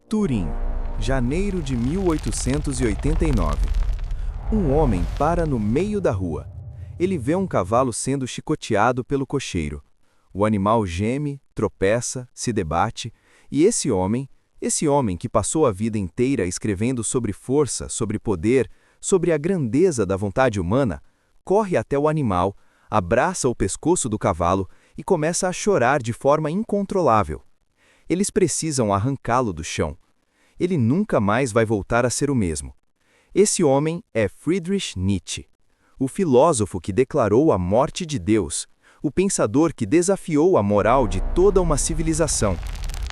Turim, janeiro de 1889. Um homem para no meio da rua. Ele vê um cavalo sendo chicoteado pelo cocheiro. O animal geme, tropeça, se debate, e esse homem que passou a vida inteira escrevendo sobre força, sobre poder, sobre a grandeza da vontade humana, corre até o animal, abraça o pescoço do cavalo e começa a chorar de forma incontrolável. Eles precisam arrancá-lo do chão. Ele nunca mais vai voltar a ser o mesmo. Esse homem é Friedrich Nietzsche, o filósofo que declarou a morte de Deus, o pensador que desafiou a moral de toda uma civilização,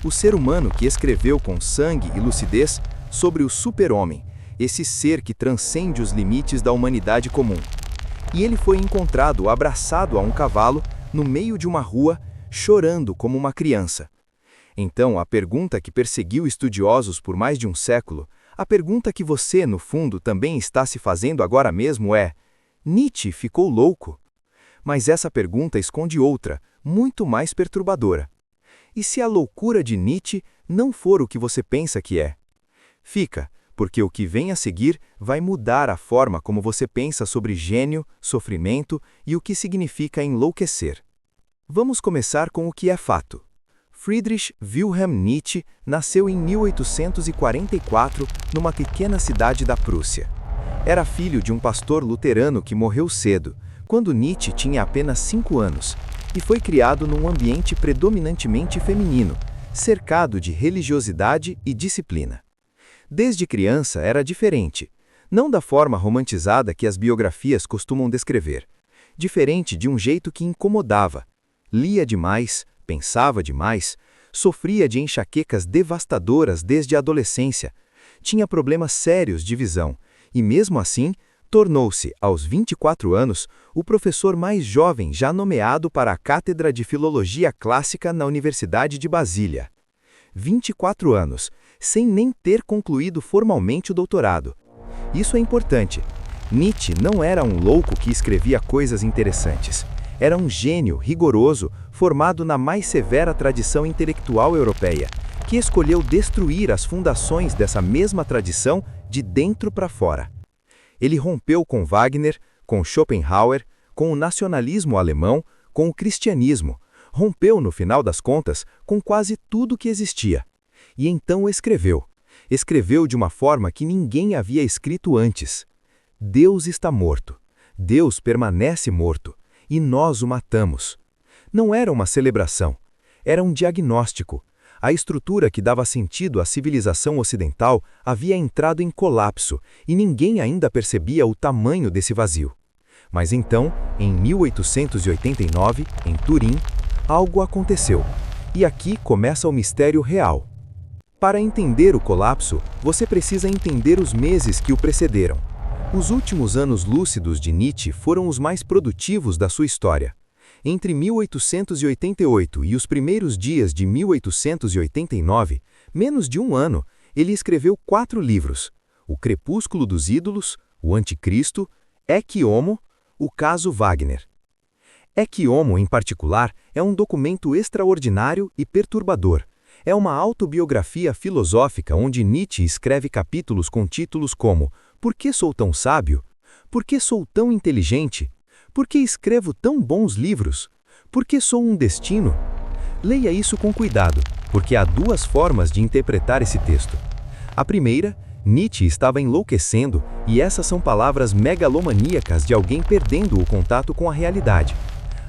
o ser humano que escreveu com sangue e lucidez sobre o super-homem, esse ser que transcende os limites da humanidade comum. E ele foi encontrado abraçado a um cavalo no meio de uma rua, chorando como uma criança. Então, a pergunta que perseguiu estudiosos por mais de um século, a pergunta que você, no fundo, também está se fazendo agora mesmo é: Nietzsche ficou louco? Mas essa pergunta esconde outra, muito mais perturbadora. E se a loucura de Nietzsche não for o que você pensa que é? Fica, porque o que vem a seguir vai mudar a forma como você pensa sobre gênio, sofrimento e o que significa enlouquecer. Vamos começar com o que é fato. Friedrich Wilhelm Nietzsche nasceu em 1844 numa pequena cidade da Prússia. Era filho de um pastor luterano que morreu cedo, quando Nietzsche tinha apenas 5 anos, e foi criado num ambiente predominantemente feminino, cercado de religiosidade e disciplina. Desde criança era diferente, não da forma romantizada que as biografias costumam descrever. Diferente de um jeito que incomodava. Lia demais, pensava demais, sofria de enxaquecas devastadoras desde a adolescência, tinha problemas sérios de visão e, mesmo assim, tornou-se, aos 24 anos, o professor mais jovem já nomeado para a Cátedra de Filologia Clássica na Universidade de Basília. 24 anos, sem nem ter concluído formalmente o doutorado. Isso é importante. Nietzsche não era um louco que escrevia coisas interessantes. Era um gênio rigoroso, formado na mais severa tradição intelectual europeia, que escolheu destruir as fundações dessa mesma tradição de dentro para fora. Ele rompeu com Wagner, com Schopenhauer, com o nacionalismo alemão, com o cristianismo, rompeu, no final das contas, com quase tudo que existia. E então escreveu. Escreveu de uma forma que ninguém havia escrito antes. Deus está morto. Deus permanece morto. E nós o matamos. Não era uma celebração, era um diagnóstico. A estrutura que dava sentido à civilização ocidental havia entrado em colapso e ninguém ainda percebia o tamanho desse vazio. Mas então, em 1889, em Turim, algo aconteceu. E aqui começa o mistério real. Para entender o colapso, você precisa entender os meses que o precederam. Os últimos anos lúcidos de Nietzsche foram os mais produtivos da sua história. Entre 1888 e os primeiros dias de 1889, menos de um ano, ele escreveu 4 livros: O Crepúsculo dos Ídolos, O Anticristo, Ecce Homo, O Caso Wagner. Ecce Homo, em particular, é um documento extraordinário e perturbador. É uma autobiografia filosófica onde Nietzsche escreve capítulos com títulos como Por que sou tão sábio? Por que sou tão inteligente? Por que escrevo tão bons livros? Por que sou um destino? Leia isso com cuidado, porque há 2 formas de interpretar esse texto. A primeira, Nietzsche estava enlouquecendo, e essas são palavras megalomaníacas de alguém perdendo o contato com a realidade.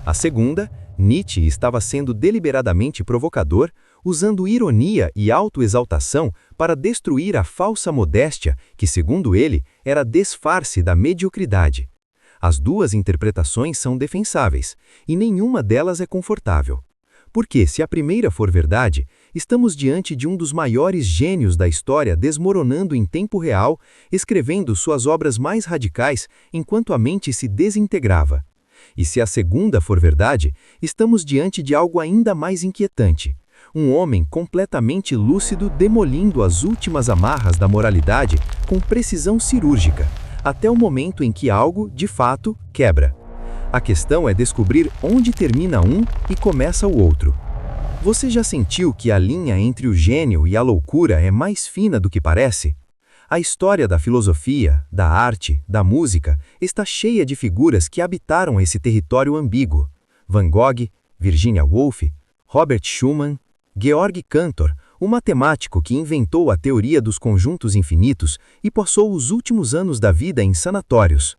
A segunda, Nietzsche estava sendo deliberadamente provocador, usando ironia e autoexaltação para destruir a falsa modéstia que, segundo ele, era disfarce da mediocridade. As 2 interpretações são defensáveis, e nenhuma delas é confortável. Porque, se a primeira for verdade, estamos diante de um dos maiores gênios da história desmoronando em tempo real, escrevendo suas obras mais radicais enquanto a mente se desintegrava. E se a segunda for verdade, estamos diante de algo ainda mais inquietante. Um homem completamente lúcido demolindo as últimas amarras da moralidade com precisão cirúrgica, até o momento em que algo, de fato, quebra. A questão é descobrir onde termina um e começa o outro. Você já sentiu que a linha entre o gênio e a loucura é mais fina do que parece? A história da filosofia, da arte, da música está cheia de figuras que habitaram esse território ambíguo. Van Gogh, Virginia Woolf, Robert Schumann, Georg Cantor, o matemático que inventou a teoria dos conjuntos infinitos e passou os últimos anos da vida em sanatórios.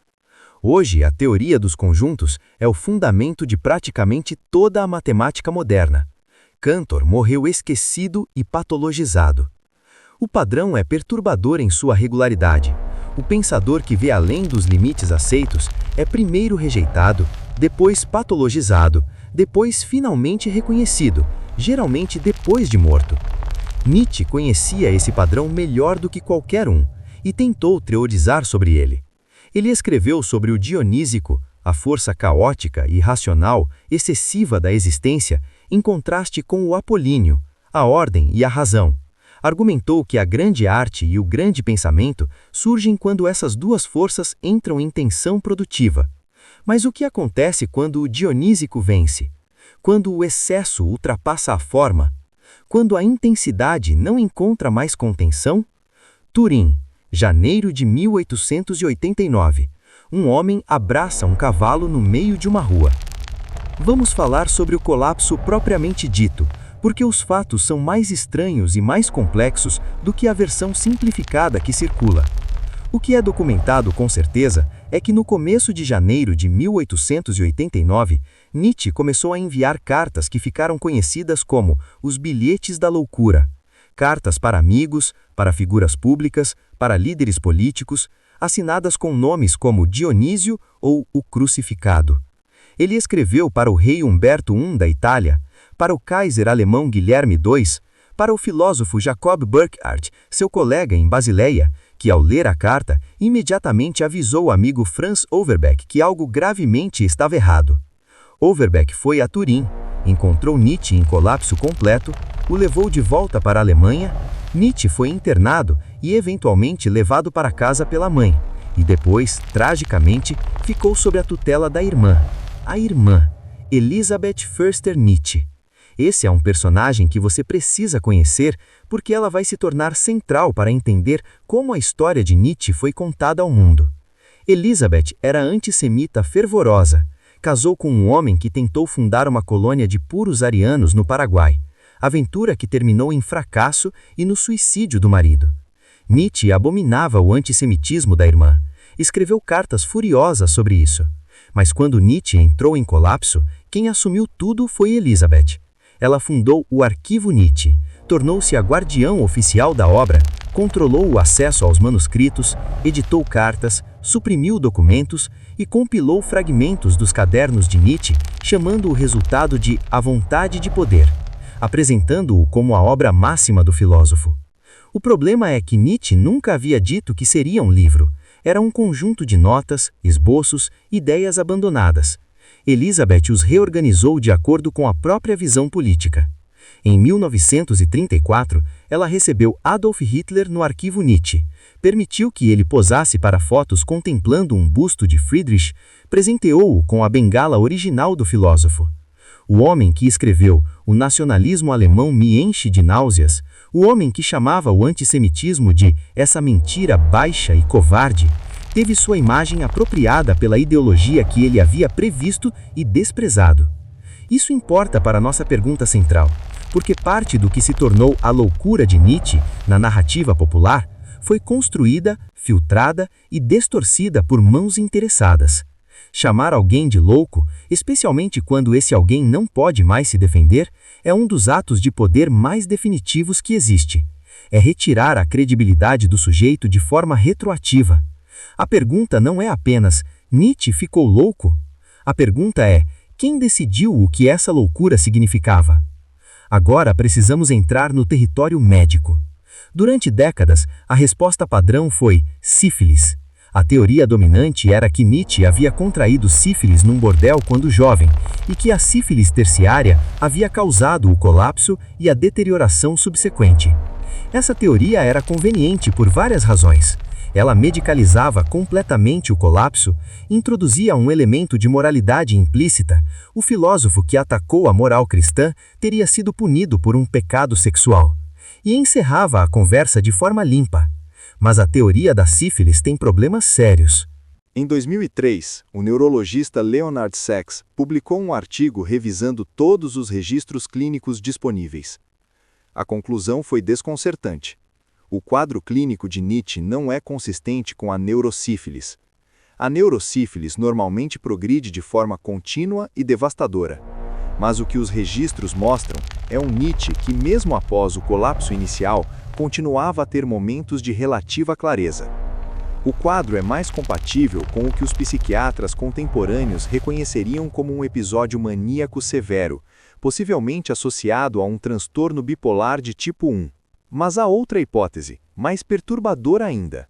Hoje, a teoria dos conjuntos é o fundamento de praticamente toda a matemática moderna. Cantor morreu esquecido e patologizado. O padrão é perturbador em sua regularidade. O pensador que vê além dos limites aceitos é primeiro rejeitado, depois patologizado, depois finalmente reconhecido, geralmente depois de morto. Nietzsche conhecia esse padrão melhor do que qualquer um e tentou teorizar sobre ele. Ele escreveu sobre o dionísico, a força caótica e irracional, excessiva da existência, em contraste com o apolíneo, a ordem e a razão. Argumentou que a grande arte e o grande pensamento surgem quando essas duas forças entram em tensão produtiva. Mas o que acontece quando o dionísico vence? Quando o excesso ultrapassa a forma? Quando a intensidade não encontra mais contenção? Turim, janeiro de 1889. Um homem abraça um cavalo no meio de uma rua. Vamos falar sobre o colapso propriamente dito, porque os fatos são mais estranhos e mais complexos do que a versão simplificada que circula. O que é documentado com certeza é que no começo de janeiro de 1889, Nietzsche começou a enviar cartas que ficaram conhecidas como os bilhetes da loucura. Cartas para amigos, para figuras públicas, para líderes políticos, assinadas com nomes como Dionísio ou o Crucificado. Ele escreveu para o rei Humberto I da Itália, para o Kaiser alemão Guilherme II, para o filósofo Jacob Burckhardt, seu colega em Basileia, que ao ler a carta, imediatamente avisou o amigo Franz Overbeck que algo gravemente estava errado. Overbeck foi a Turim, encontrou Nietzsche em colapso completo, o levou de volta para a Alemanha. Nietzsche foi internado e eventualmente levado para casa pela mãe, e depois, tragicamente, ficou sob a tutela da irmã, a irmã, Elisabeth Förster Nietzsche. Esse é um personagem que você precisa conhecer porque ela vai se tornar central para entender como a história de Nietzsche foi contada ao mundo. Elisabeth era antissemita fervorosa. Casou com um homem que tentou fundar uma colônia de puros arianos no Paraguai, aventura que terminou em fracasso e no suicídio do marido. Nietzsche abominava o antissemitismo da irmã. Escreveu cartas furiosas sobre isso. Mas quando Nietzsche entrou em colapso, quem assumiu tudo foi Elisabeth. Ela fundou o Arquivo Nietzsche, tornou-se a guardiã oficial da obra, controlou o acesso aos manuscritos, editou cartas, suprimiu documentos e compilou fragmentos dos cadernos de Nietzsche, chamando o resultado de A Vontade de Poder, apresentando-o como a obra máxima do filósofo. O problema é que Nietzsche nunca havia dito que seria um livro. Era um conjunto de notas, esboços, ideias abandonadas. Elisabeth os reorganizou de acordo com a própria visão política. Em 1934, ela recebeu Adolf Hitler no Arquivo Nietzsche, permitiu que ele posasse para fotos contemplando um busto de Friedrich, presenteou-o com a bengala original do filósofo. O homem que escreveu "O nacionalismo alemão me enche de náuseas", o homem que chamava o antissemitismo de "essa mentira baixa e covarde", teve sua imagem apropriada pela ideologia que ele havia previsto e desprezado. Isso importa para nossa pergunta central, porque parte do que se tornou a loucura de Nietzsche na narrativa popular foi construída, filtrada e distorcida por mãos interessadas. Chamar alguém de louco, especialmente quando esse alguém não pode mais se defender, é um dos atos de poder mais definitivos que existe. É retirar a credibilidade do sujeito de forma retroativa. A pergunta não é apenas, Nietzsche ficou louco? A pergunta é, quem decidiu o que essa loucura significava? Agora precisamos entrar no território médico. Durante décadas, a resposta padrão foi sífilis. A teoria dominante era que Nietzsche havia contraído sífilis num bordel quando jovem e que a sífilis terciária havia causado o colapso e a deterioração subsequente. Essa teoria era conveniente por várias razões. Ela medicalizava completamente o colapso, introduzia um elemento de moralidade implícita. O filósofo que atacou a moral cristã teria sido punido por um pecado sexual. E encerrava a conversa de forma limpa. Mas a teoria da sífilis tem problemas sérios. Em 2003, o neurologista Leonard Sachs publicou um artigo revisando todos os registros clínicos disponíveis. A conclusão foi desconcertante. O quadro clínico de Nietzsche não é consistente com a neurosífilis. A neurosífilis normalmente progride de forma contínua e devastadora. Mas o que os registros mostram é um Nietzsche que, mesmo após o colapso inicial, continuava a ter momentos de relativa clareza. O quadro é mais compatível com o que os psiquiatras contemporâneos reconheceriam como um episódio maníaco severo, possivelmente associado a um transtorno bipolar de tipo 1. Mas há outra hipótese, mais perturbadora ainda.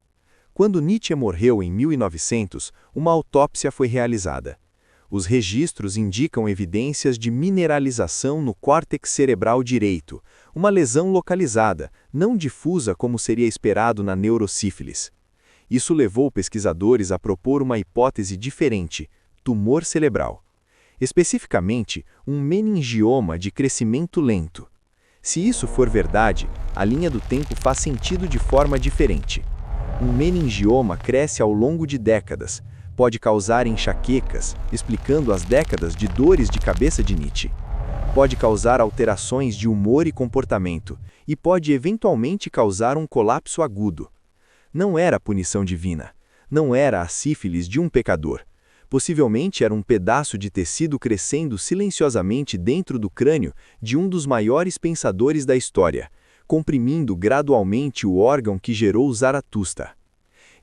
Quando Nietzsche morreu em 1900, uma autópsia foi realizada. Os registros indicam evidências de mineralização no córtex cerebral direito, uma lesão localizada, não difusa como seria esperado na neurosífilis. Isso levou pesquisadores a propor uma hipótese diferente, tumor cerebral. Especificamente, um meningioma de crescimento lento. Se isso for verdade, a linha do tempo faz sentido de forma diferente. Um meningioma cresce ao longo de décadas, pode causar enxaquecas, explicando as décadas de dores de cabeça de Nietzsche. Pode causar alterações de humor e comportamento, e pode eventualmente causar um colapso agudo. Não era punição divina, não era a sífilis de um pecador. Possivelmente era um pedaço de tecido crescendo silenciosamente dentro do crânio de um dos maiores pensadores da história, comprimindo gradualmente o órgão que gerou Zaratustra.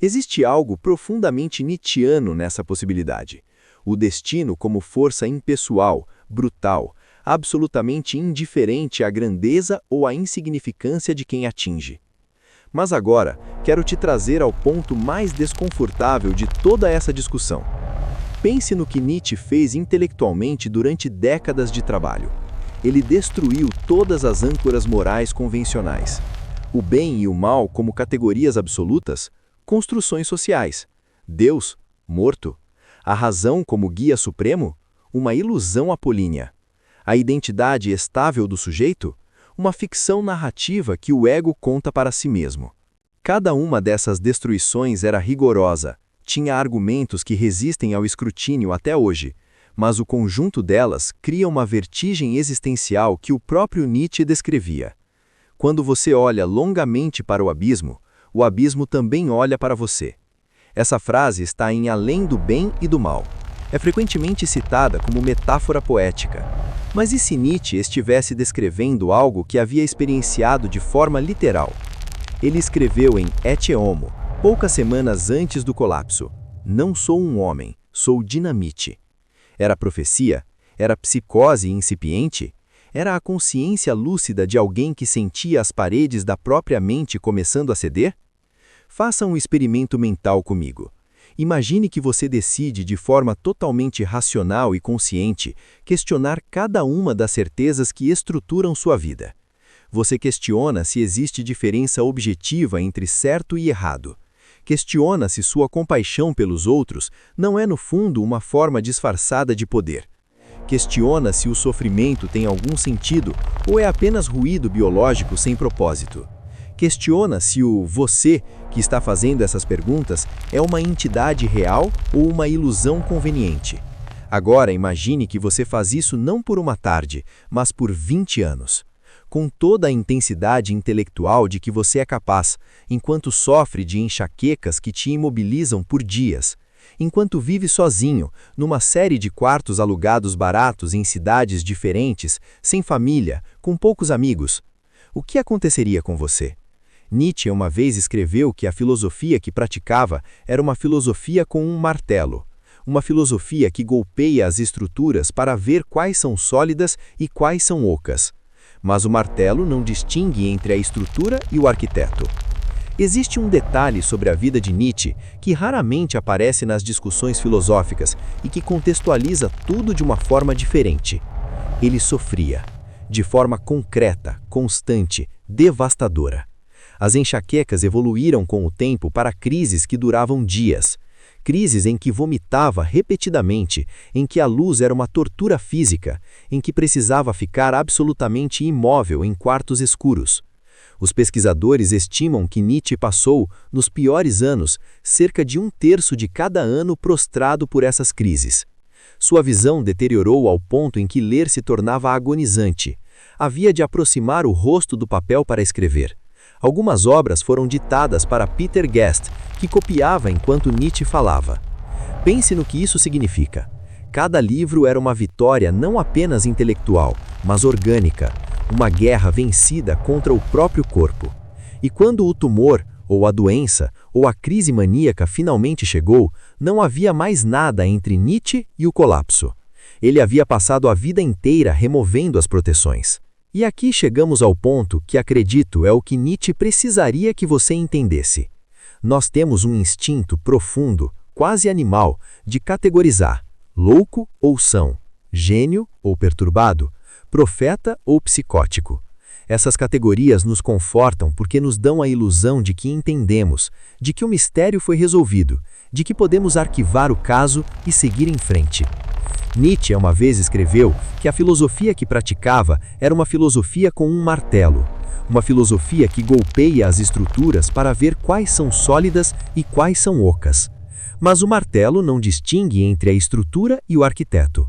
Existe algo profundamente nietzschiano nessa possibilidade. O destino como força impessoal, brutal, absolutamente indiferente à grandeza ou à insignificância de quem atinge. Mas agora, quero te trazer ao ponto mais desconfortável de toda essa discussão. Pense no que Nietzsche fez intelectualmente durante décadas de trabalho. Ele destruiu todas as âncoras morais convencionais. O bem e o mal como categorias absolutas, construções sociais. Deus, morto. A razão como guia supremo, uma ilusão apolínea. A identidade estável do sujeito, uma ficção narrativa que o ego conta para si mesmo. Cada uma dessas destruições era rigorosa, tinha argumentos que resistem ao escrutínio até hoje, mas o conjunto delas cria uma vertigem existencial que o próprio Nietzsche descrevia. Quando você olha longamente para o abismo também olha para você. Essa frase está em Além do Bem e do Mal. É frequentemente citada como metáfora poética. Mas e se Nietzsche estivesse descrevendo algo que havia experienciado de forma literal? Ele escreveu em Ecce Homo, poucas semanas antes do colapso: não sou um homem, sou dinamite. Era profecia? Era psicose incipiente? Era a consciência lúcida de alguém que sentia as paredes da própria mente começando a ceder? Faça um experimento mental comigo. Imagine que você decide de forma totalmente racional e consciente questionar cada uma das certezas que estruturam sua vida. Você questiona se existe diferença objetiva entre certo e errado. Questiona se sua compaixão pelos outros não é no fundo uma forma disfarçada de poder. Questiona se o sofrimento tem algum sentido ou é apenas ruído biológico sem propósito. Questiona se o você que está fazendo essas perguntas é uma entidade real ou uma ilusão conveniente. Agora imagine que você faz isso não por uma tarde, mas por 20 anos. Com toda a intensidade intelectual de que você é capaz, enquanto sofre de enxaquecas que te imobilizam por dias, enquanto vive sozinho, numa série de quartos alugados baratos em cidades diferentes, sem família, com poucos amigos. O que aconteceria com você? Nietzsche uma vez escreveu que a filosofia que praticava era uma filosofia com um martelo, uma filosofia que golpeia as estruturas para ver quais são sólidas e quais são ocas. Mas o martelo não distingue entre a estrutura e o arquiteto. Existe um detalhe sobre a vida de Nietzsche que raramente aparece nas discussões filosóficas e que contextualiza tudo de uma forma diferente. Ele sofria, de forma concreta, constante, devastadora. As enxaquecas evoluíram com o tempo para crises que duravam dias. Crises em que vomitava repetidamente, em que a luz era uma tortura física, em que precisava ficar absolutamente imóvel em quartos escuros. Os pesquisadores estimam que Nietzsche passou, nos piores anos, cerca de 1/3 de cada ano prostrado por essas crises. Sua visão deteriorou ao ponto em que ler se tornava agonizante. Havia de aproximar o rosto do papel para escrever. Algumas obras foram ditadas para Peter Guest, que copiava enquanto Nietzsche falava. Pense no que isso significa. Cada livro era uma vitória não apenas intelectual, mas orgânica, uma guerra vencida contra o próprio corpo. E quando o tumor, ou a doença, ou a crise maníaca finalmente chegou, não havia mais nada entre Nietzsche e o colapso. Ele havia passado a vida inteira removendo as proteções. E aqui chegamos ao ponto que acredito é o que Nietzsche precisaria que você entendesse. Nós temos um instinto profundo, quase animal, de categorizar louco ou são, gênio ou perturbado, profeta ou psicótico. Essas categorias nos confortam porque nos dão a ilusão de que entendemos, de que o mistério foi resolvido, de que podemos arquivar o caso e seguir em frente. Nietzsche uma vez escreveu que a filosofia que praticava era uma filosofia com um martelo, uma filosofia que golpeia as estruturas para ver quais são sólidas e quais são ocas. Mas o martelo não distingue entre a estrutura e o arquiteto.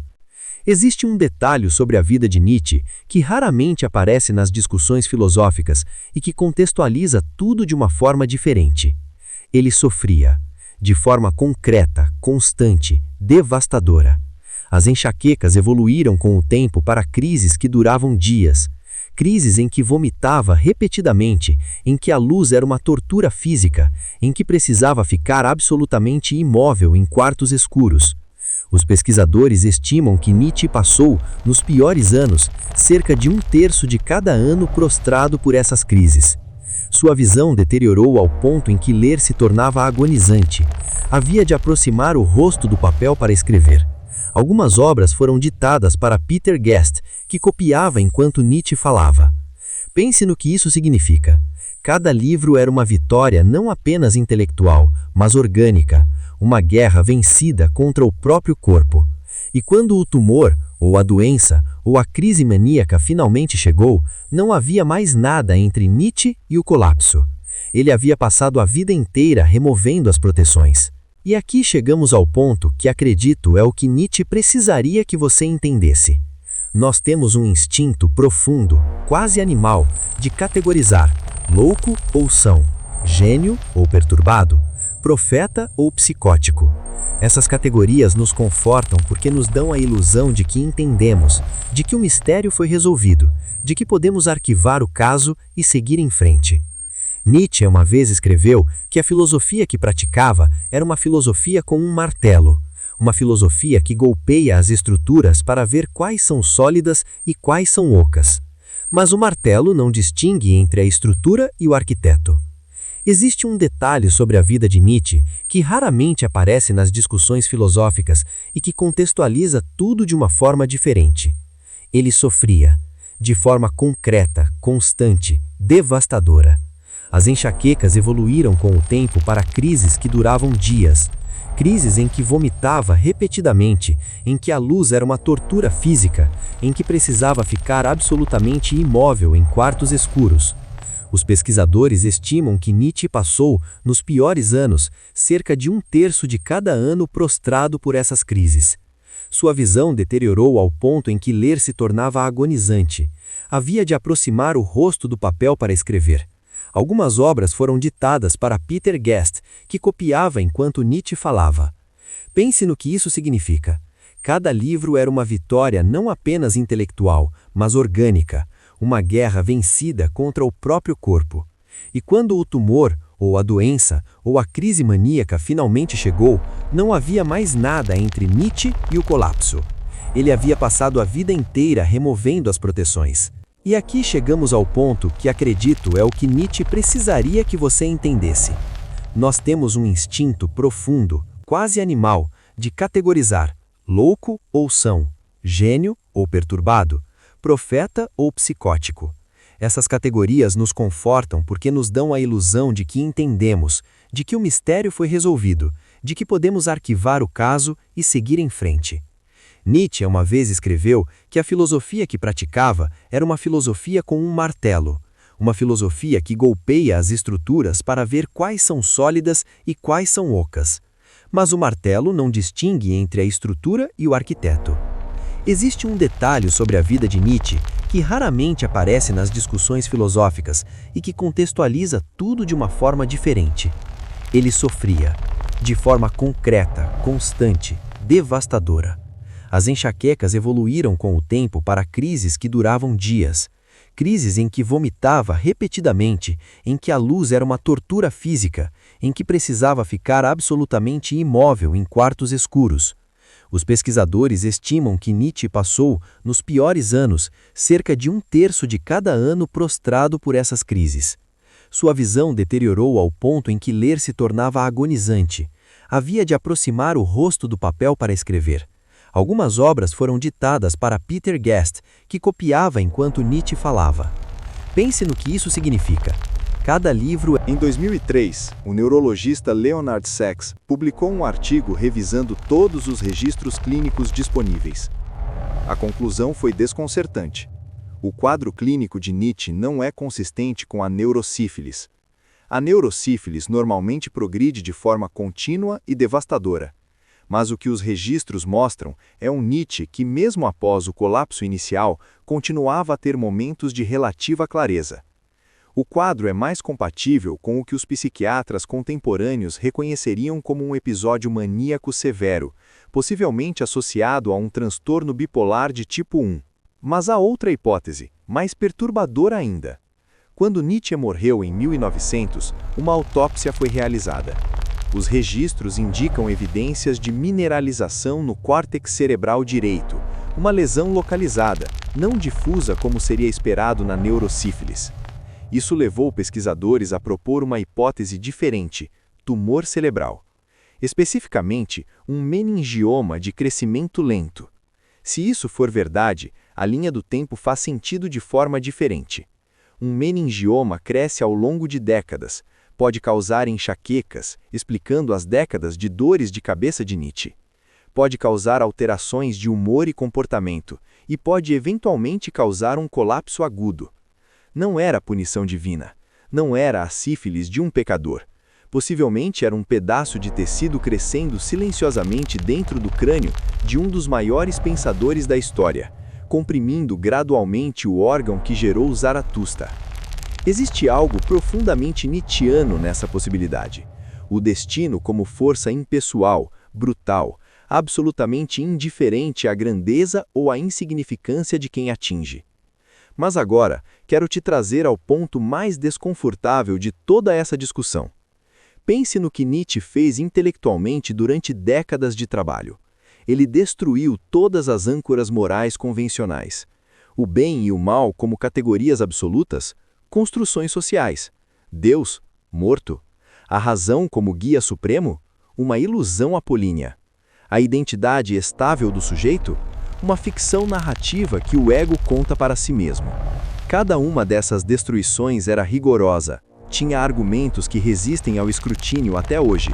Existe um detalhe sobre a vida de Nietzsche que raramente aparece nas discussões filosóficas e que contextualiza tudo de uma forma diferente. Ele sofria, de forma concreta, constante, devastadora. As enxaquecas evoluíram com o tempo para crises que duravam dias, crises em que vomitava repetidamente, em que a luz era uma tortura física, em que precisava ficar absolutamente imóvel em quartos escuros. Os pesquisadores estimam que Nietzsche passou, nos piores anos, cerca de 1/3 de cada ano prostrado por essas crises. Sua visão deteriorou ao ponto em que ler se tornava agonizante. Havia de aproximar o rosto do papel para escrever. Algumas obras foram ditadas para Peter Guest, que copiava enquanto Nietzsche falava. Pense no que isso significa. Cada livro era uma vitória não apenas intelectual, mas orgânica, uma guerra vencida contra o próprio corpo. E quando o tumor, ou a doença, ou a crise maníaca finalmente chegou, não havia mais nada entre Nietzsche e o colapso. Ele havia passado a vida inteira removendo as proteções. E aqui chegamos ao ponto que acredito é o que Nietzsche precisaria que você entendesse. Nós temos um instinto profundo, quase animal, de categorizar louco ou são, gênio ou perturbado, profeta ou psicótico. Essas categorias nos confortam porque nos dão a ilusão de que entendemos, de que o mistério foi resolvido, de que podemos arquivar o caso e seguir em frente. Nietzsche uma vez escreveu que a filosofia que praticava era uma filosofia com um martelo, uma filosofia que golpeia as estruturas para ver quais são sólidas e quais são ocas. Mas o martelo não distingue entre a estrutura e o arquiteto. Existe um detalhe sobre a vida de Nietzsche que raramente aparece nas discussões filosóficas e que contextualiza tudo de uma forma diferente. Ele sofria, de forma concreta, constante, devastadora. As enxaquecas evoluíram com o tempo para crises que duravam dias, crises em que vomitava repetidamente, em que a luz era uma tortura física, em que precisava ficar absolutamente imóvel em quartos escuros. Os pesquisadores estimam que Nietzsche passou, nos piores anos, cerca de 1/3 de cada ano prostrado por essas crises. Sua visão deteriorou ao ponto em que ler se tornava agonizante. Havia de aproximar o rosto do papel para escrever. Algumas obras foram ditadas para Peter Guest, que copiava enquanto Nietzsche falava. Pense no que isso significa. Cada livro era uma vitória não apenas intelectual, mas orgânica, uma guerra vencida contra o próprio corpo. E quando o tumor, ou a doença, ou a crise maníaca finalmente chegou, não havia mais nada entre Nietzsche e o colapso. Ele havia passado a vida inteira removendo as proteções. E aqui chegamos ao ponto que acredito é o que Nietzsche precisaria que você entendesse. Nós temos um instinto profundo, quase animal, de categorizar louco ou são, gênio ou perturbado, profeta ou psicótico. Essas categorias nos confortam porque nos dão a ilusão de que entendemos, de que o mistério foi resolvido, de que podemos arquivar o caso e seguir em frente. Nietzsche uma vez escreveu que a filosofia que praticava era uma filosofia com um martelo, uma filosofia que golpeia as estruturas para ver quais são sólidas e quais são ocas. Mas o martelo não distingue entre a estrutura e o arquiteto. Existe um detalhe sobre a vida de Nietzsche que raramente aparece nas discussões filosóficas e que contextualiza tudo de uma forma diferente. Ele sofria, de forma concreta, constante, devastadora. As enxaquecas evoluíram com o tempo para crises que duravam dias. Crises em que vomitava repetidamente, em que a luz era uma tortura física, em que precisava ficar absolutamente imóvel em quartos escuros. Os pesquisadores estimam que Nietzsche passou, nos piores anos, cerca de 1/3 de cada ano prostrado por essas crises. Sua visão deteriorou ao ponto em que ler se tornava agonizante. Havia de aproximar o rosto do papel para escrever. Algumas obras foram ditadas para Peter Guest, que copiava enquanto Nietzsche falava. Pense no que isso significa. Cada livro... Em 2003, o neurologista Leonard Sachs publicou um artigo revisando todos os registros clínicos disponíveis. A conclusão foi desconcertante. O quadro clínico de Nietzsche não é consistente com a neurosífilis. A neurosífilis normalmente progride de forma contínua e devastadora. Mas o que os registros mostram é um Nietzsche que, mesmo após o colapso inicial, continuava a ter momentos de relativa clareza. O quadro é mais compatível com o que os psiquiatras contemporâneos reconheceriam como um episódio maníaco severo, possivelmente associado a um transtorno bipolar de tipo 1. Mas há outra hipótese, mais perturbadora ainda. Quando Nietzsche morreu em 1900, uma autópsia foi realizada. Os registros indicam evidências de mineralização no córtex cerebral direito, uma lesão localizada, não difusa como seria esperado na neurosífilis. Isso levou pesquisadores a propor uma hipótese diferente, tumor cerebral. Especificamente, um meningioma de crescimento lento. Se isso for verdade, a linha do tempo faz sentido de forma diferente. Um meningioma cresce ao longo de décadas, pode causar enxaquecas, explicando as décadas de dores de cabeça de Nietzsche. Pode causar alterações de humor e comportamento, e pode eventualmente causar um colapso agudo. Não era punição divina. Não era a sífilis de um pecador. Possivelmente era um pedaço de tecido crescendo silenciosamente dentro do crânio de um dos maiores pensadores da história, comprimindo gradualmente o órgão que gerou Zaratustra. Existe algo profundamente nietzschiano nessa possibilidade. O destino como força impessoal, brutal, absolutamente indiferente à grandeza ou à insignificância de quem atinge. Mas agora, quero te trazer ao ponto mais desconfortável de toda essa discussão. Pense no que Nietzsche fez intelectualmente durante décadas de trabalho. Ele destruiu todas as âncoras morais convencionais. O bem e o mal como categorias absolutas, construções sociais. Deus, morto. A razão como guia supremo, uma ilusão apolínea. A identidade estável do sujeito, uma ficção narrativa que o ego conta para si mesmo. Cada uma dessas destruições era rigorosa, tinha argumentos que resistem ao escrutínio até hoje,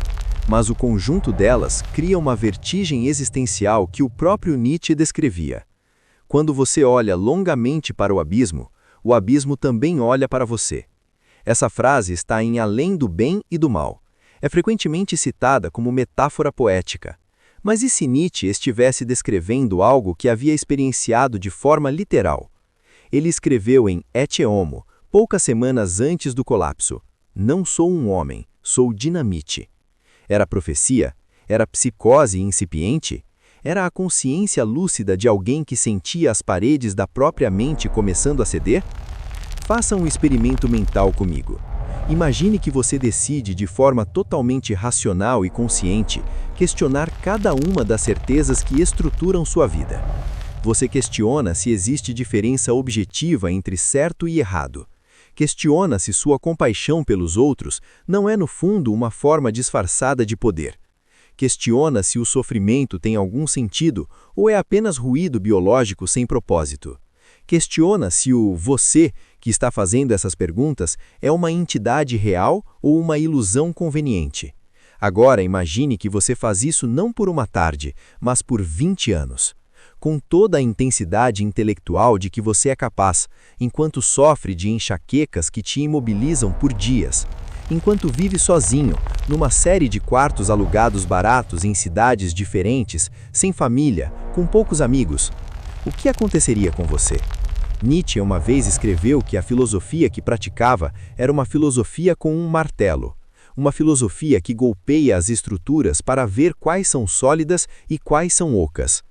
mas o conjunto delas cria uma vertigem existencial que o próprio Nietzsche descrevia. Quando você olha longamente para o abismo também olha para você. Essa frase está em Além do Bem e do Mal. É frequentemente citada como metáfora poética. Mas e se Nietzsche estivesse descrevendo algo que havia experienciado de forma literal? Ele escreveu em Ecce Homo, poucas semanas antes do colapso: "Não sou um homem, sou dinamite." Era profecia? Era psicose incipiente? Era a consciência lúcida de alguém que sentia as paredes da própria mente começando a ceder? Faça um experimento mental comigo. Imagine que você decide de forma totalmente racional e consciente questionar cada uma das certezas que estruturam sua vida. Você questiona se existe diferença objetiva entre certo e errado. Questiona se sua compaixão pelos outros não é no fundo uma forma disfarçada de poder. Questiona se o sofrimento tem algum sentido ou é apenas ruído biológico sem propósito. Questiona se o você que está fazendo essas perguntas é uma entidade real ou uma ilusão conveniente. Agora imagine que você faz isso não por uma tarde, mas por 20 anos. Com toda a intensidade intelectual de que você é capaz, enquanto sofre de enxaquecas que te imobilizam por dias, enquanto vive sozinho, numa série de quartos alugados baratos em cidades diferentes, sem família, com poucos amigos. O que aconteceria com você? Nietzsche uma vez escreveu que a filosofia que praticava era uma filosofia com um martelo. Uma filosofia que golpeia as estruturas para ver quais são sólidas e quais são ocas.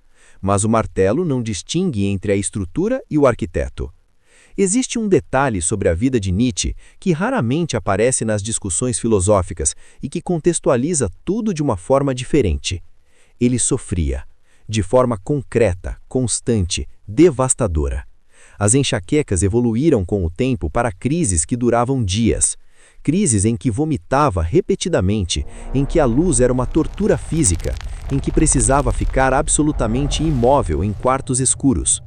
Mas o martelo não distingue entre a estrutura e o arquiteto. Existe um detalhe sobre a vida de Nietzsche que raramente aparece nas discussões filosóficas e que contextualiza tudo de uma forma diferente. Ele sofria, de forma concreta, constante, devastadora. As enxaquecas evoluíram com o tempo para crises que duravam dias. Crises em que vomitava repetidamente, em que a luz era uma tortura física, em que precisava ficar absolutamente imóvel em quartos escuros.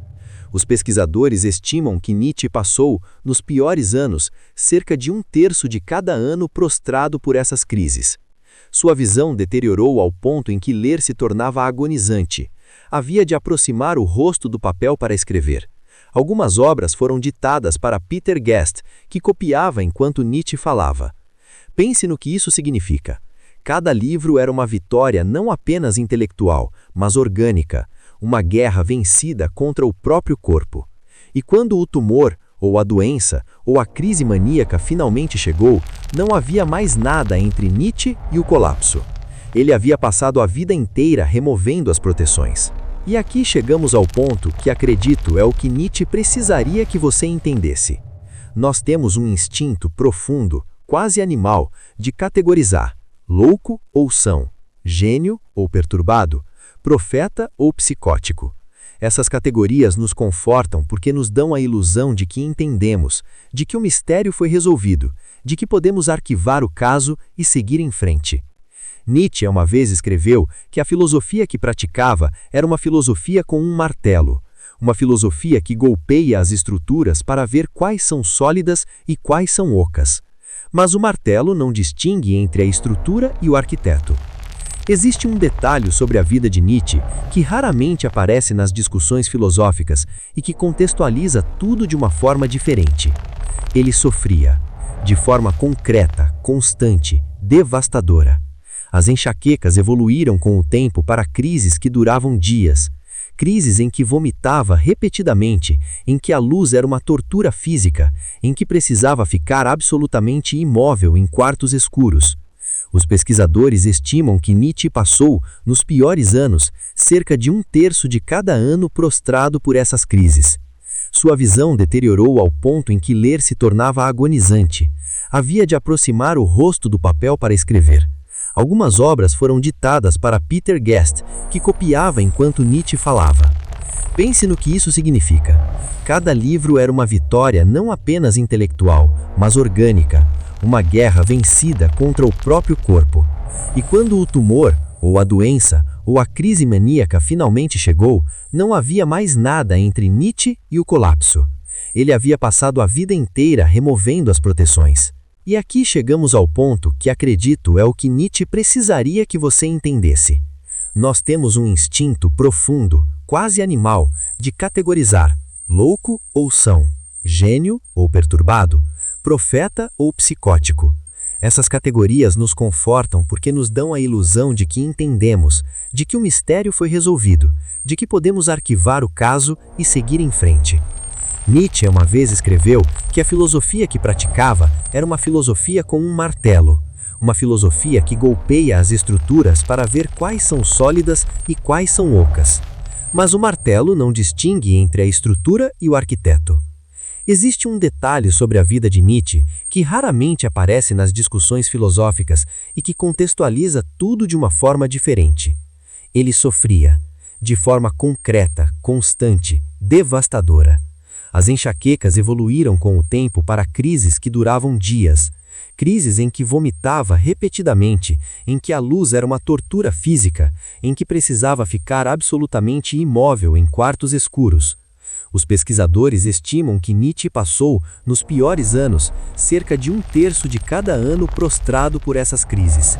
Os pesquisadores estimam que Nietzsche passou, nos piores anos, cerca de 1/3 de cada ano prostrado por essas crises. Sua visão deteriorou ao ponto em que ler se tornava agonizante. Havia de aproximar o rosto do papel para escrever. Algumas obras foram ditadas para Peter Guest, que copiava enquanto Nietzsche falava. Pense no que isso significa. Cada livro era uma vitória não apenas intelectual, mas orgânica, uma guerra vencida contra o próprio corpo. E quando o tumor, ou a doença, ou a crise maníaca finalmente chegou, não havia mais nada entre Nietzsche e o colapso. Ele havia passado a vida inteira removendo as proteções. E aqui chegamos ao ponto que acredito é o que Nietzsche precisaria que você entendesse. Nós temos um instinto profundo, quase animal, de categorizar louco ou são, gênio ou perturbado, profeta ou psicótico. Essas categorias nos confortam porque nos dão a ilusão de que entendemos, de que o mistério foi resolvido, de que podemos arquivar o caso e seguir em frente. Nietzsche uma vez escreveu que a filosofia que praticava era uma filosofia com um martelo, uma filosofia que golpeia as estruturas para ver quais são sólidas e quais são ocas. Mas o martelo não distingue entre a estrutura e o arquiteto. Existe um detalhe sobre a vida de Nietzsche que raramente aparece nas discussões filosóficas e que contextualiza tudo de uma forma diferente. Ele sofria, de forma concreta, constante, devastadora. As enxaquecas evoluíram com o tempo para crises que duravam dias. Crises em que vomitava repetidamente, em que a luz era uma tortura física, em que precisava ficar absolutamente imóvel em quartos escuros. Os pesquisadores estimam que Nietzsche passou, nos piores anos, cerca de 1/3 de cada ano prostrado por essas crises. Sua visão deteriorou ao ponto em que ler se tornava agonizante. Havia de aproximar o rosto do papel para escrever. Algumas obras foram ditadas para Peter Guest, que copiava enquanto Nietzsche falava. Pense no que isso significa. Cada livro era uma vitória não apenas intelectual, mas orgânica, uma guerra vencida contra o próprio corpo. E quando o tumor, ou a doença, ou a crise maníaca finalmente chegou, não havia mais nada entre Nietzsche e o colapso. Ele havia passado a vida inteira removendo as proteções. E aqui chegamos ao ponto que acredito é o que Nietzsche precisaria que você entendesse. Nós temos um instinto profundo, quase animal, de categorizar louco ou são, gênio ou perturbado, profeta ou psicótico. Essas categorias nos confortam porque nos dão a ilusão de que entendemos, de que o mistério foi resolvido, de que podemos arquivar o caso e seguir em frente. Nietzsche uma vez escreveu que a filosofia que praticava era uma filosofia com um martelo, uma filosofia que golpeia as estruturas para ver quais são sólidas e quais são ocas. Mas o martelo não distingue entre a estrutura e o arquiteto. Existe um detalhe sobre a vida de Nietzsche que raramente aparece nas discussões filosóficas e que contextualiza tudo de uma forma diferente. Ele sofria, de forma concreta, constante, devastadora. As enxaquecas evoluíram com o tempo para crises que duravam dias, crises em que vomitava repetidamente, em que a luz era uma tortura física, em que precisava ficar absolutamente imóvel em quartos escuros. Os pesquisadores estimam que Nietzsche passou, nos piores anos, cerca de 1/3 de cada ano prostrado por essas crises.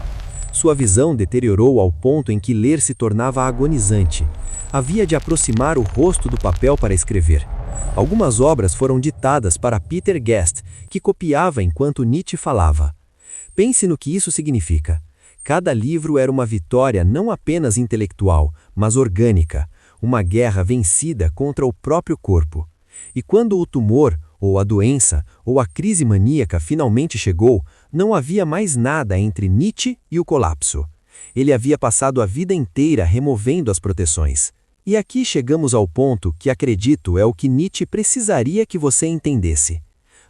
Sua visão deteriorou ao ponto em que ler se tornava agonizante. Havia de aproximar o rosto do papel para escrever. Algumas obras foram ditadas para Peter Guest, que copiava enquanto Nietzsche falava. Pense no que isso significa. Cada livro era uma vitória não apenas intelectual, mas orgânica, uma guerra vencida contra o próprio corpo. E quando o tumor, ou a doença, ou a crise maníaca finalmente chegou, não havia mais nada entre Nietzsche e o colapso. Ele havia passado a vida inteira removendo as proteções. E aqui chegamos ao ponto que acredito é o que Nietzsche precisaria que você entendesse.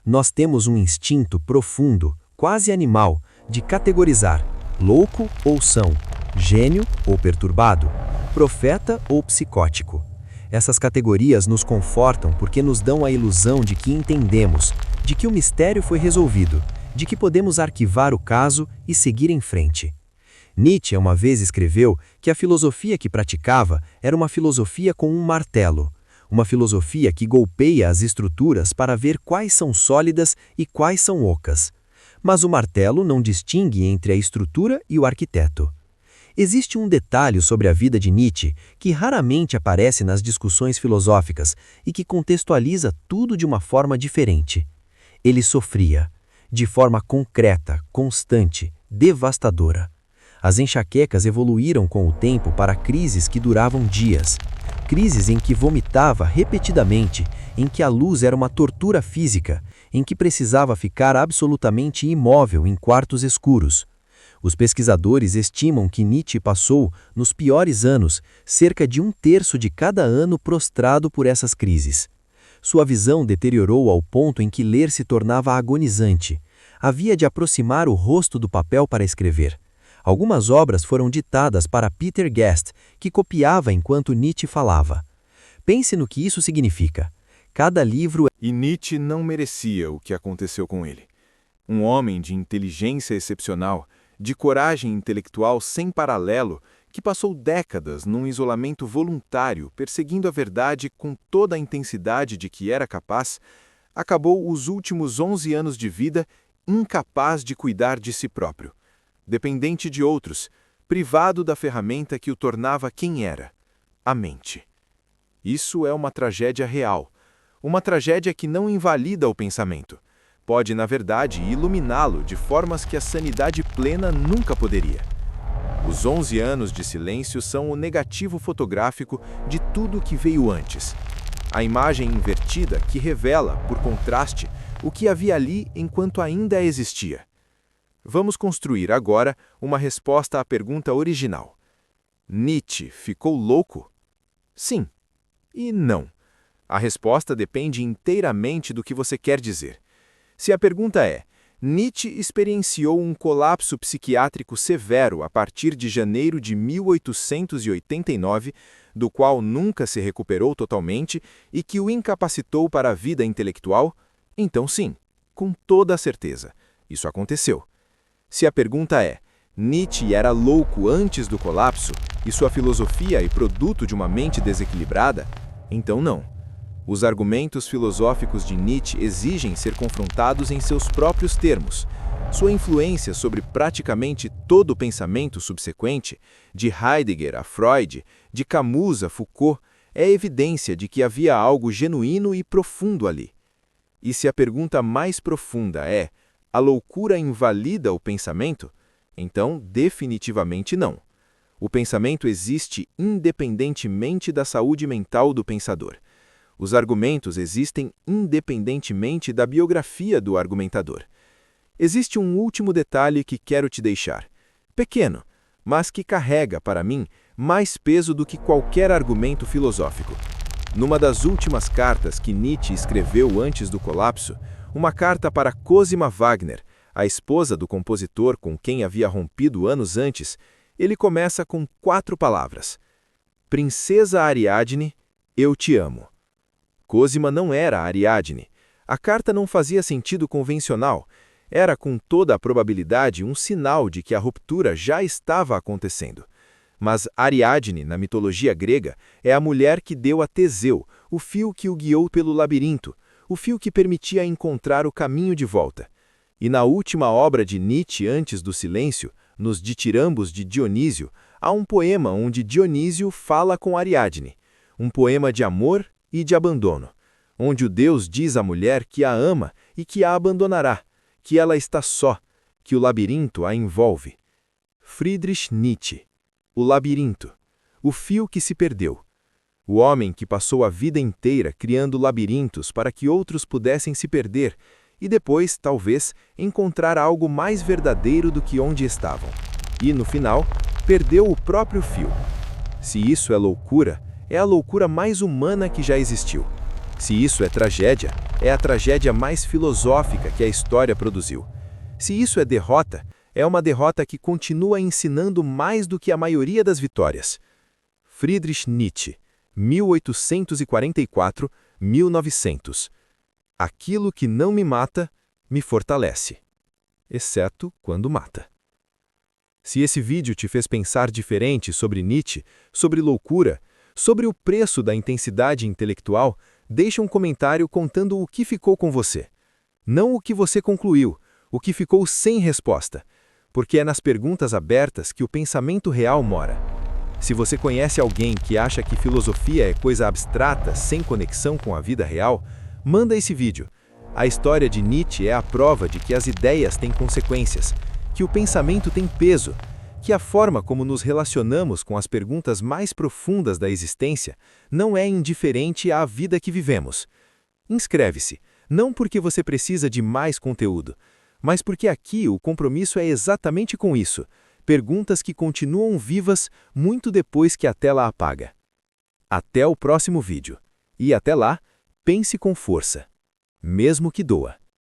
Nós temos um instinto profundo, quase animal, de categorizar louco ou são, gênio ou perturbado, profeta ou psicótico. Essas categorias nos confortam porque nos dão a ilusão de que entendemos, de que o mistério foi resolvido, de que podemos arquivar o caso e seguir em frente. Nietzsche uma vez escreveu que a filosofia que praticava era uma filosofia com um martelo, uma filosofia que golpeia as estruturas para ver quais são sólidas e quais são ocas. Mas o martelo não distingue entre a estrutura e o arquiteto. Existe um detalhe sobre a vida de Nietzsche que raramente aparece nas discussões filosóficas e que contextualiza tudo de uma forma diferente. Ele sofria, de forma concreta, constante, devastadora. As enxaquecas evoluíram com o tempo para crises que duravam dias. Crises em que vomitava repetidamente, em que a luz era uma tortura física, em que precisava ficar absolutamente imóvel em quartos escuros. Os pesquisadores estimam que Nietzsche passou, nos piores anos, cerca de 1/3 de cada ano prostrado por essas crises. Sua visão deteriorou ao ponto em que ler se tornava agonizante. Havia de aproximar o rosto do papel para escrever. Algumas obras foram ditadas para Peter Guest, que copiava enquanto Nietzsche falava. Pense no que isso significa. Cada livro... E Nietzsche não merecia o que aconteceu com ele. Um homem de inteligência excepcional, de coragem intelectual sem paralelo, que passou décadas num isolamento voluntário, perseguindo a verdade com toda a intensidade de que era capaz, acabou os últimos 11 anos de vida incapaz de cuidar de si próprio, dependente de outros, privado da ferramenta que o tornava quem era, a mente. Isso é uma tragédia real, uma tragédia que não invalida o pensamento. Pode, na verdade, iluminá-lo de formas que a sanidade plena nunca poderia. Os 11 anos de silêncio são o negativo fotográfico de tudo que veio antes. A imagem invertida que revela, por contraste, o que havia ali enquanto ainda existia. Vamos construir agora uma resposta à pergunta original. Nietzsche ficou louco? Sim e não. A resposta depende inteiramente do que você quer dizer. Se a pergunta é, Nietzsche experienciou um colapso psiquiátrico severo a partir de janeiro de 1889, do qual nunca se recuperou totalmente e que o incapacitou para a vida intelectual? Então sim, com toda a certeza, isso aconteceu. Se a pergunta é, Nietzsche era louco antes do colapso e sua filosofia é produto de uma mente desequilibrada? Então não. Os argumentos filosóficos de Nietzsche exigem ser confrontados em seus próprios termos. Sua influência sobre praticamente todo o pensamento subsequente, de Heidegger a Freud, de Camus a Foucault, é evidência de que havia algo genuíno e profundo ali. E se a pergunta mais profunda é, a loucura invalida o pensamento? Então, definitivamente não. O pensamento existe independentemente da saúde mental do pensador. Os argumentos existem independentemente da biografia do argumentador. Existe um último detalhe que quero te deixar. Pequeno, mas que carrega, para mim, mais peso do que qualquer argumento filosófico. Numa das últimas cartas que Nietzsche escreveu antes do colapso, uma carta para Cosima Wagner, a esposa do compositor com quem havia rompido anos antes, ele começa com 4 palavras. Princesa Ariadne, eu te amo. Cosima não era Ariadne. A carta não fazia sentido convencional. Era, com toda a probabilidade, um sinal de que a ruptura já estava acontecendo. Mas Ariadne, na mitologia grega, é a mulher que deu a Teseu, o fio que o guiou pelo labirinto, o fio que permitia encontrar o caminho de volta. E na última obra de Nietzsche antes do silêncio, nos Ditirambos de Dionísio, há um poema onde Dionísio fala com Ariadne, um poema de amor e de abandono, onde o deus diz à mulher que a ama e que a abandonará, que ela está só, que o labirinto a envolve. Friedrich Nietzsche. O labirinto. O fio que se perdeu. O homem que passou a vida inteira criando labirintos para que outros pudessem se perder e depois, talvez, encontrar algo mais verdadeiro do que onde estavam. E, no final, perdeu o próprio fio. Se isso é loucura, é a loucura mais humana que já existiu. Se isso é tragédia, é a tragédia mais filosófica que a história produziu. Se isso é derrota, é uma derrota que continua ensinando mais do que a maioria das vitórias. Friedrich Nietzsche, 1844-1900. Aquilo que não me mata, me fortalece. Exceto quando mata. Se esse vídeo te fez pensar diferente sobre Nietzsche, sobre loucura, sobre o preço da intensidade intelectual, deixe um comentário contando o que ficou com você. Não o que você concluiu, o que ficou sem resposta, porque é nas perguntas abertas que o pensamento real mora. Se você conhece alguém que acha que filosofia é coisa abstrata, sem conexão com a vida real, manda esse vídeo. A história de Nietzsche é a prova de que as ideias têm consequências, que o pensamento tem peso, que a forma como nos relacionamos com as perguntas mais profundas da existência não é indiferente à vida que vivemos. Inscreve-se, não porque você precisa de mais conteúdo, mas porque aqui o compromisso é exatamente com isso, perguntas que continuam vivas muito depois que a tela apaga. Até o próximo vídeo. E até lá, pense com força. Mesmo que doa.